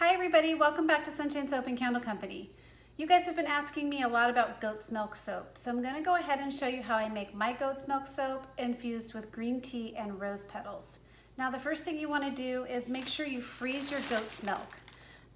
Hi everybody, welcome back to Sunshine Soap and Candle Company. You guys have been asking me a lot about goat's milk soap, so I'm going to go ahead and show you how I make my goat's milk soap infused with green tea and rose petals. Now the first thing you want to do is make sure you freeze your goat's milk.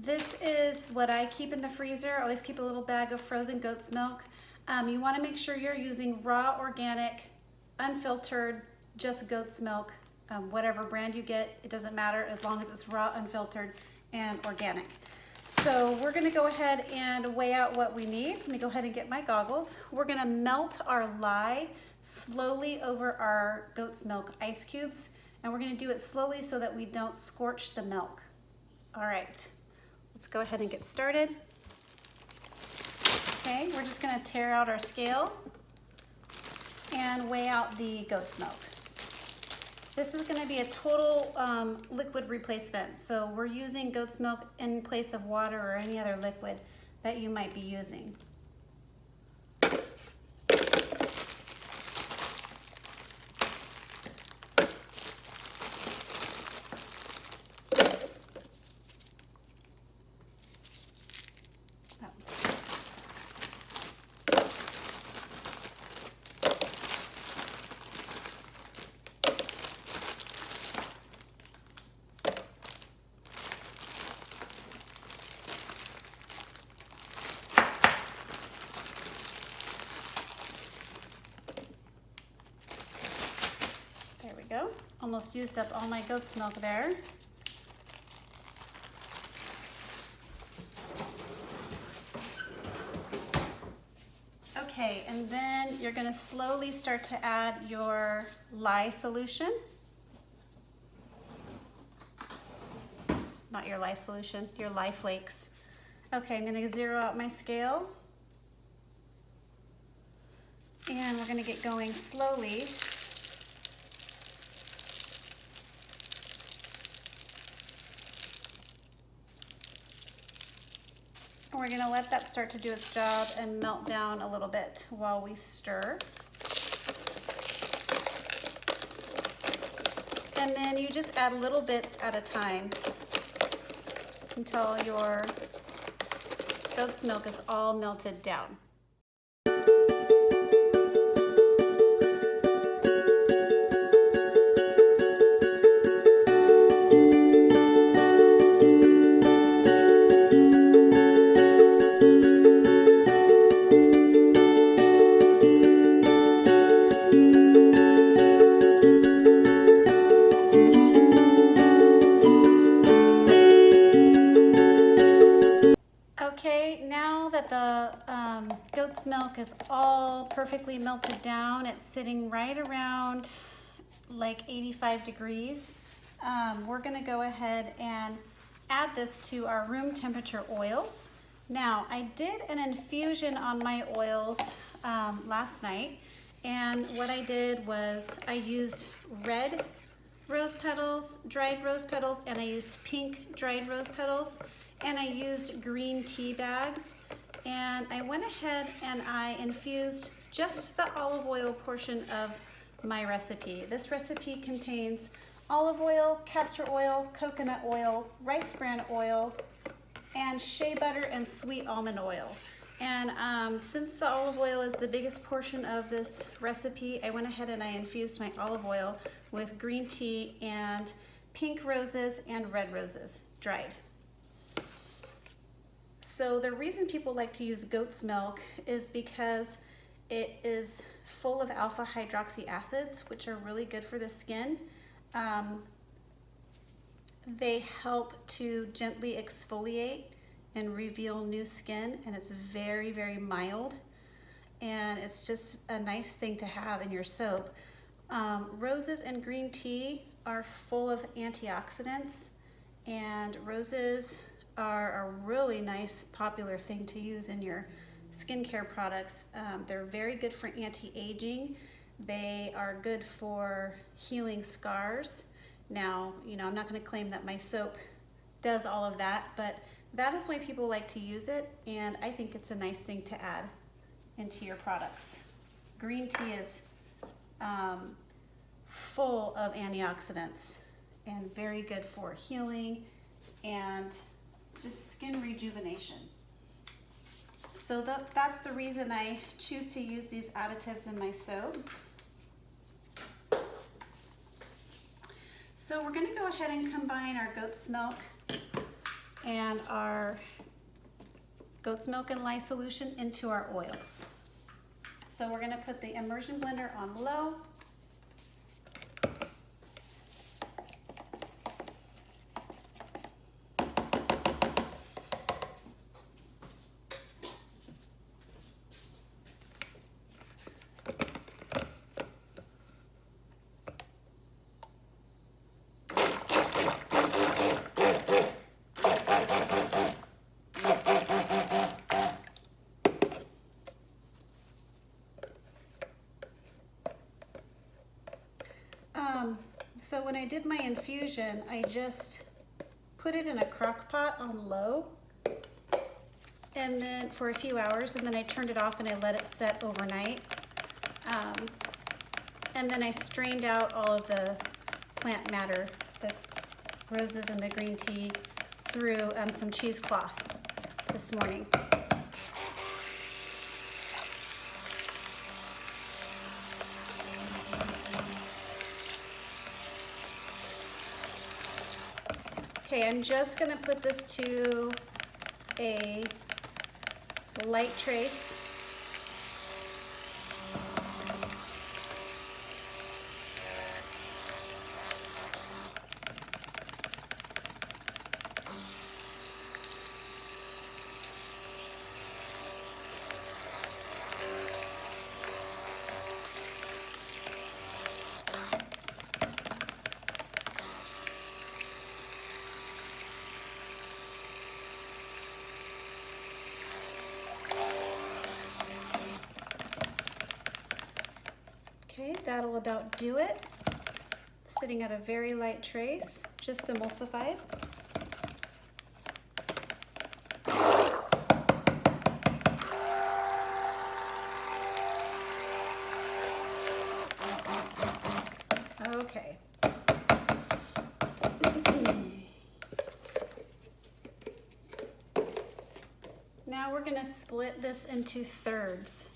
This is what I keep in the freezer. I always keep a little bag of frozen goat's milk. You want to make sure you're using raw, organic, unfiltered, just goat's milk. Whatever brand you get, it doesn't matter as long as it's raw, unfiltered, and organic. So we're gonna go ahead and weigh out what we need. Let me go ahead and get my goggles. We're gonna melt our lye slowly over our goat's milk ice cubes, and we're gonna do it slowly so that we don't scorch the milk. All right, let's go ahead and get started. Okay, we're just gonna tear out our scale and weigh out the goat's milk. This is going to be a total liquid replacement. So we're using goat's milk in place of water or any other liquid that you might be using. Go. Almost used up all my goat's milk there. Okay, and then you're going to slowly start to add your lye solution. Not your lye solution, your lye flakes. Okay, I'm going to zero out my scale. And we're going to get going slowly. We're going to let that start to do its job and melt down a little bit while we stir. And then you just add little bits at a time until your goat's milk is all melted down. Now that the goat's milk is all perfectly melted down, it's sitting right around like 85 degrees. We're going to go ahead and add this to our room temperature oils. Now, I did an infusion on my oils last night, and what I did was I used red rose petals, dried rose petals, and I used pink dried rose petals. And I used green tea bags, and I went ahead and I infused just the olive oil portion of my recipe. This recipe contains olive oil, castor oil, coconut oil, rice bran oil, and shea butter and sweet almond oil. And since the olive oil is the biggest portion of this recipe, I went ahead and I infused my olive oil with green tea and pink roses and red roses, dried. So the reason people like to use goat's milk is because it is full of alpha hydroxy acids, which are really good for the skin. They help to gently exfoliate and reveal new skin, and it's very, very mild. And it's just a nice thing to have in your soap. Roses and green tea are full of antioxidants, and roses are a really nice popular thing to use in your skincare products. They're very good for anti-aging. They are good for healing scars. Now, I'm not going to claim that my soap does all of that, but that is why people like to use it, and I think it's a nice thing to add into your products. Green tea is full of antioxidants and very good for healing and just skin rejuvenation. So that's the reason I choose to use these additives in my soap. So we're going to go ahead and combine our goat's milk and lye solution into our oils. So we're going to put the immersion blender on low. So when I did my infusion, I just put it in a crock pot on low and then for a few hours, and then I turned it off and I let it set overnight. And then I strained out all of the plant matter, the roses and the green tea, through some cheesecloth this morning. Okay, I'm just going to put this to a light trace. Okay, that'll about do it. Sitting at a very light trace, just emulsified. Okay. Now we're going to split this into thirds.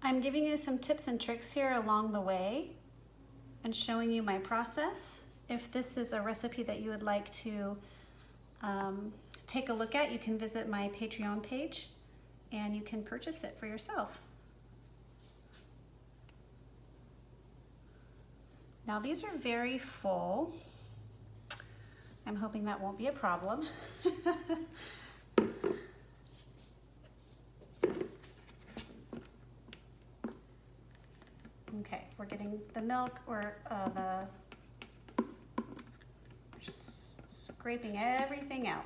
I'm giving you some tips and tricks here along the way and showing you my process. If this is a recipe that you would like to take a look at, you can visit my Patreon page and you can purchase it for yourself. Now these are very full. I'm hoping that won't be a problem. Okay, we're getting the milk or just scraping everything out.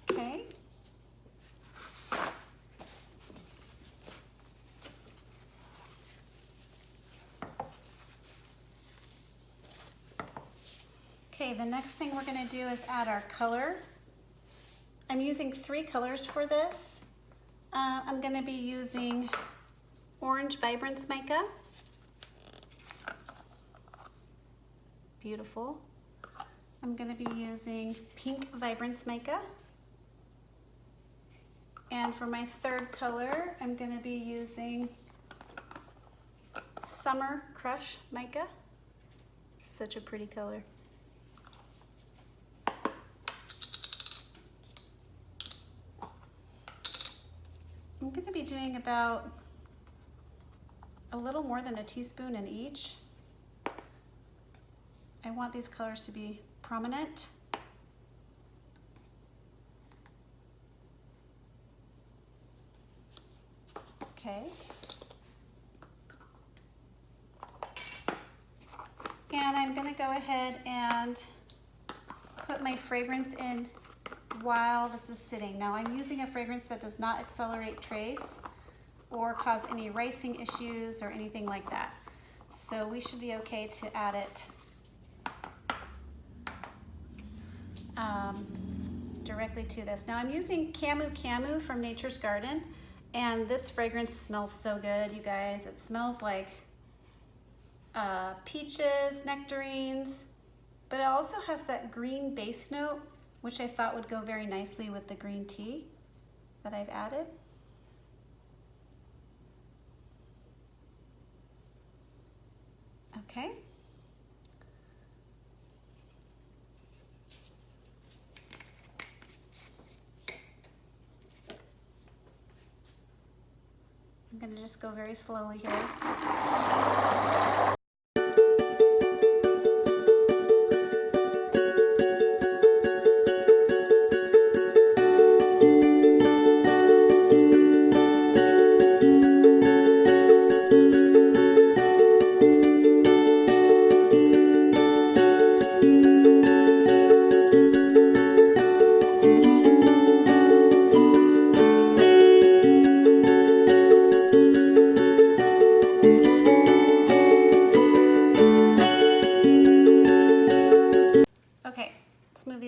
Okay. Okay, the next thing we're going to do is add our color. I'm using 3 colors for this. I'm going to be using Orange Vibrance Mica, beautiful. I'm going to be using Pink Vibrance Mica. And for my third color, I'm going to be using Summer Crush Mica. Such a pretty color. I'm going to be doing about a little more than a teaspoon in each. I want these colors to be prominent. Okay. And I'm going to go ahead and put my fragrance in while this is sitting. Now I'm using a fragrance that does not accelerate trace or cause any erasing issues or anything like that. So we should be okay to add it directly to this. Now I'm using Camu Camu from Nature's Garden, and this fragrance smells so good, you guys. It smells like peaches, nectarines, but it also has that green base note, which I thought would go very nicely with the green tea that I've added. Okay. I'm going to just go very slowly here.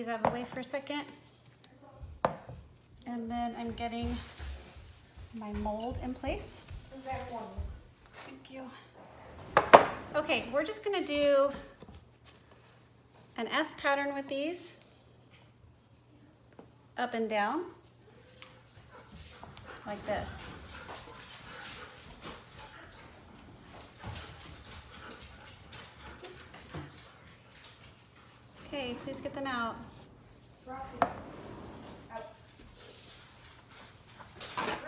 Out of the way for a second, and then I'm getting my mold in place. Thank you. Okay, we're just going to do an S pattern with these, up and down, like this. Okay, please get them out.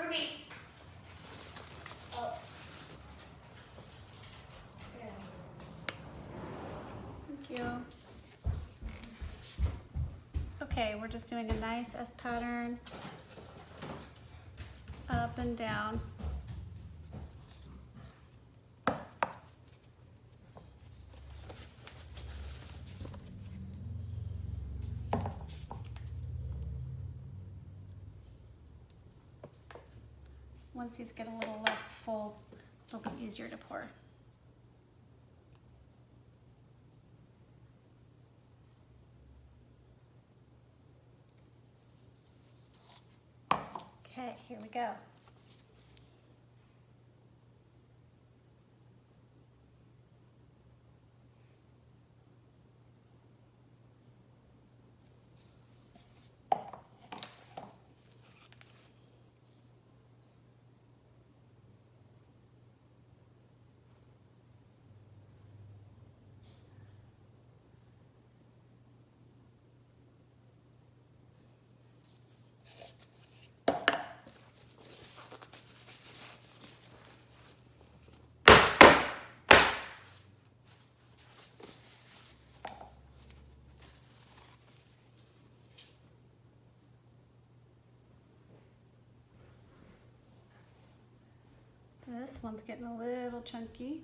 Ruby. Oh. Thank you. Okay, we're just doing a nice S pattern, up and down. Once these get a little less full, it'll be easier to pour. Okay, here we go. This one's getting a little chunky.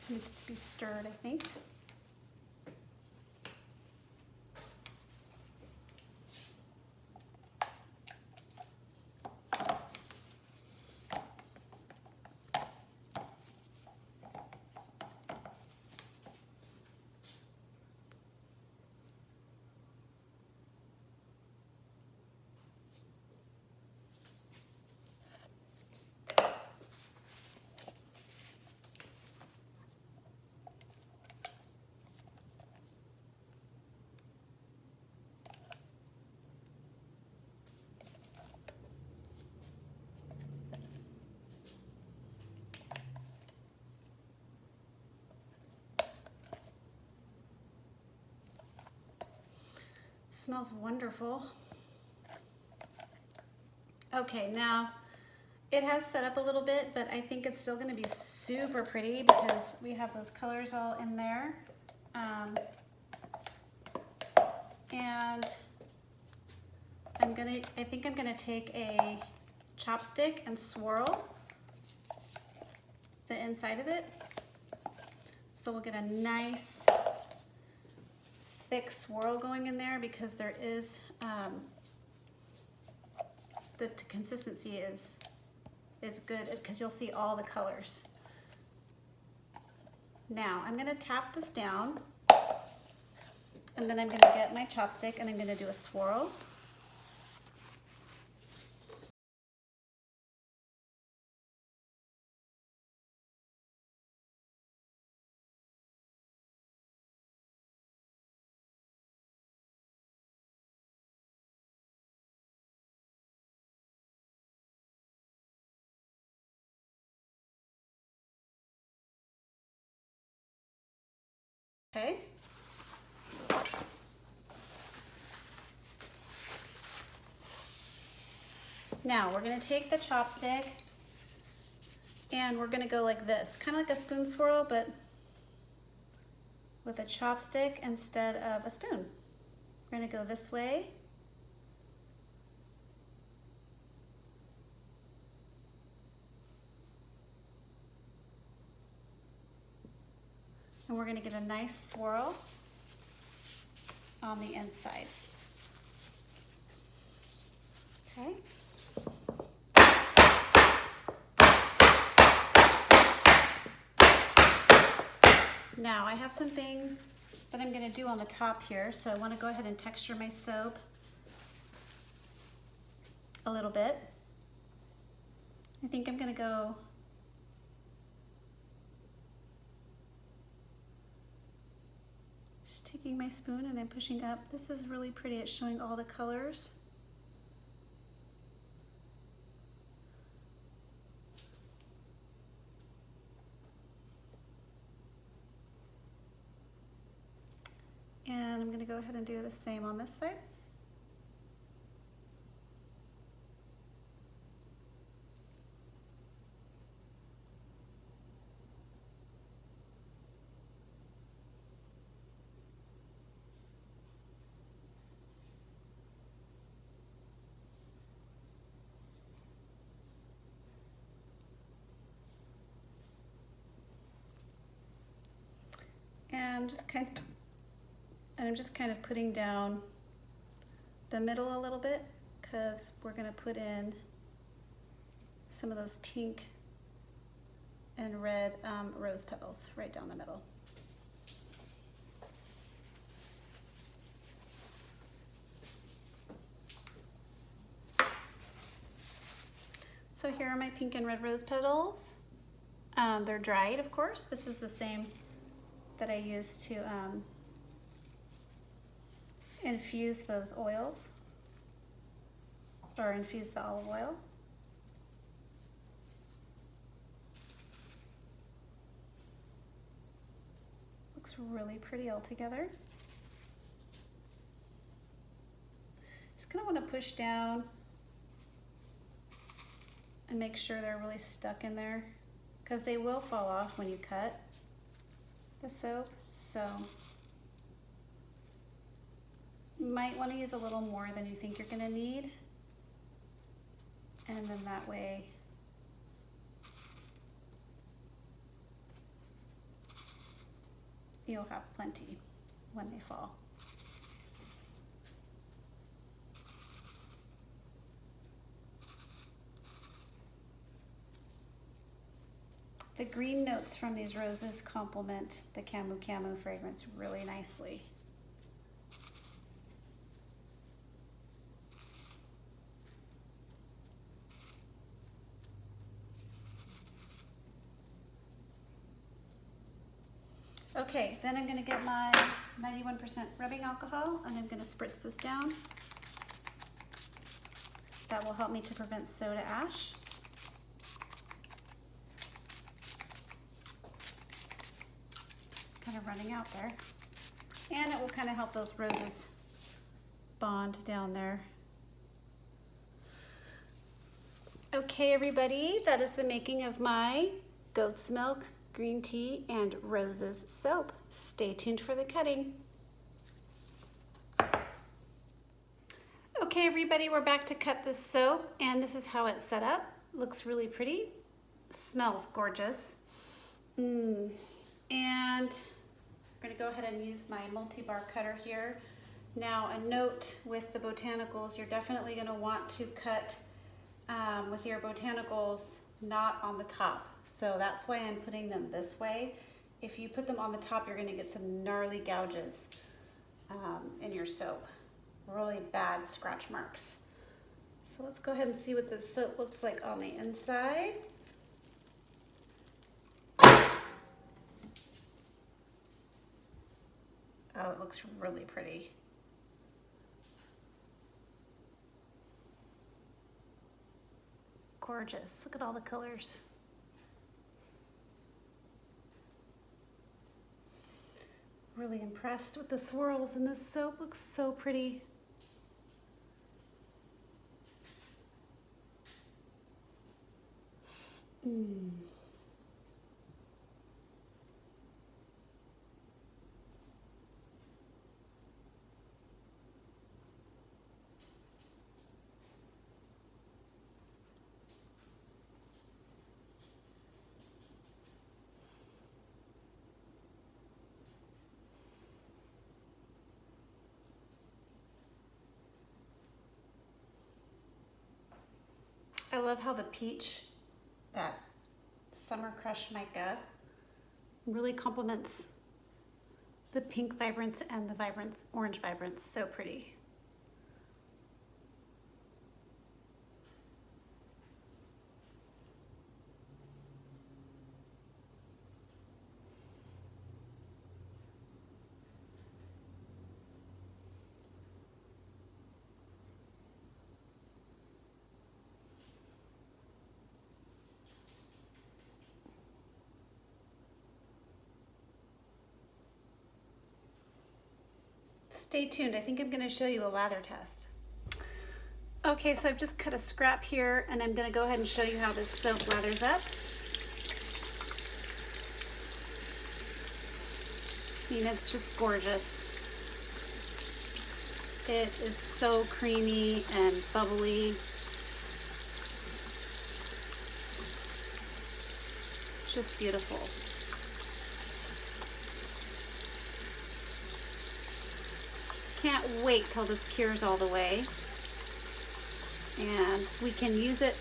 Needs to be stirred, I think. smells wonderful. Okay, now it has set up a little bit, but I think it's still going to be super pretty because we have those colors all in there. And I think I'm gonna take a chopstick and swirl the inside of it. So we'll get a nice thick swirl going in there because there is, the consistency is good because you'll see all the colors. Now I'm gonna tap this down and then I'm gonna get my chopstick and I'm gonna do a swirl. Okay. Now we're gonna take the chopstick and we're gonna go like this, kind of like a spoon swirl, but with a chopstick instead of a spoon. We're gonna go this way. And we're gonna get a nice swirl on the inside. Okay. Now I have something that I'm gonna do on the top here. So I wanna go ahead and texture my soap a little bit. I think I'm gonna go taking my spoon and I'm pushing up. This is really pretty. It's showing all the colors. And I'm going to go ahead and do the same on this side. And I'm just kind of putting down the middle a little bit because we're going to put in some of those pink and red rose petals right down the middle. So here are my pink and red rose petals. They're dried, of course. This is the same that I used to infuse those oils, or infuse the olive oil. Looks really pretty all together. Just kind of want to push down and make sure they're really stuck in there because they will fall off when you cut the soap, so you might want to use a little more than you think you're going to need, and then that way you'll have plenty when they fall. The green notes from these roses complement the Camu Camu fragrance really nicely. Okay, then I'm going to get my 91% rubbing alcohol and I'm going to spritz this down. That will help me to prevent soda ash. Kind of running out there. And it will kind of help those roses bond down there. Okay, everybody, that is the making of my goat's milk, green tea, and roses soap. Stay tuned for the cutting. Okay, everybody, we're back to cut this soap, and this is how it's set up. Looks really pretty. Smells gorgeous. And I'm going to go ahead and use my multi-bar cutter here. Now, a note with the botanicals, you're definitely going to want to cut with your botanicals not on the top. So that's why I'm putting them this way. If you put them on the top, you're going to get some gnarly gouges in your soap. Really bad scratch marks. So let's go ahead and see what the soap looks like on the inside. Oh, it looks really pretty. Gorgeous. Look at all the colors. Really impressed with the swirls, and this soap looks so pretty. I love how the peach, that summer crush mica, really complements the pink vibrance and the vibrance, orange vibrance. So pretty. Stay tuned. I think I'm going to show you a lather test. Okay, so I've just cut a scrap here, and I'm going to go ahead and show you how this soap lathers up. I mean, it's just gorgeous. It is so creamy and bubbly. It's just beautiful. Can't wait till this cures all the way, and we can use it.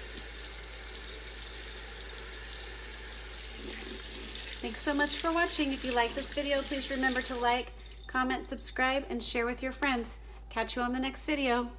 Thanks so much for watching. If you like this video, please remember to like, comment, subscribe, and share with your friends. Catch you on the next video.